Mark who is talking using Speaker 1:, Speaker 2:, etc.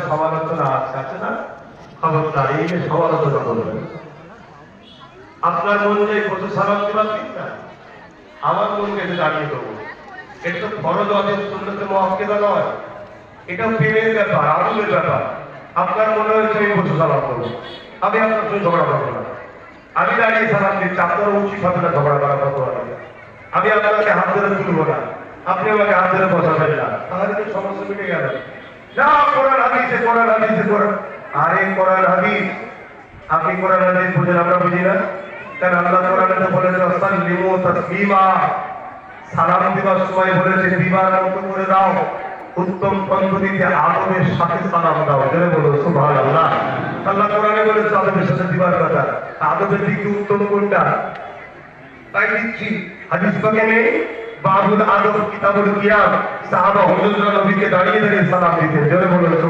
Speaker 1: সমালোচনা আছে না, খবরদার এই যে সমালোচনা করবেন। আপনার মন যে কত সালাম দিবার ঠিক না, আমার মনকে এটা জানিয়ে দেবো। এটা তো ফরজ অজেব সুন্নতে মুআক্কাদা নয়, এটা প্রেমের ব্যাপার, আদবের ব্যাপার। আপনার মনে হচ্ছে আমি বসে সালাম করবো, আমি আপনার সঙ্গে ঝগড়া করবো না। আমি দাঁড়িয়ে সালাম দিচ্ছি, আপনার উচিত হবে না ঝগড়া করা করবো না। আমি আপনাকে হাত ধরে তুলবো না, আপনি আমাকে হাত ধরে বসাবেন না, তাহলে তো সমস্যা মিটে গেল। না কোরআন হাদিসে কোরআন হাদিসে কোরআন, আরে কোরআন হাদিস আপনি কোরআন হাদিস বুঝেন, আমরা বুঝি না কেন? আল্লাহ কোরআনে বলেছে সাল্লিমু তাসলিমা, সালাম দিবার সময় বলেছে দিবার মতো করে দাও, উত্তম পদ্ধতিতে আদবের সাথে সালাম দাও। জোরে বলো সুবহানাল্লাহ। আল্লাহ কোরআনে বলেছে আদবের সাথে দিবার কথা, আদবের দিকে উত্তম কোনটা? তাই দিচ্ছি হাদিস পাকে নেই বাবুল আদব কিতাবুল কিয়াম, সাহাবা হুজুররা নবীকে দাঁড়িয়ে দাঁড়িয়ে সালাম দিতেন। জোরে বলো।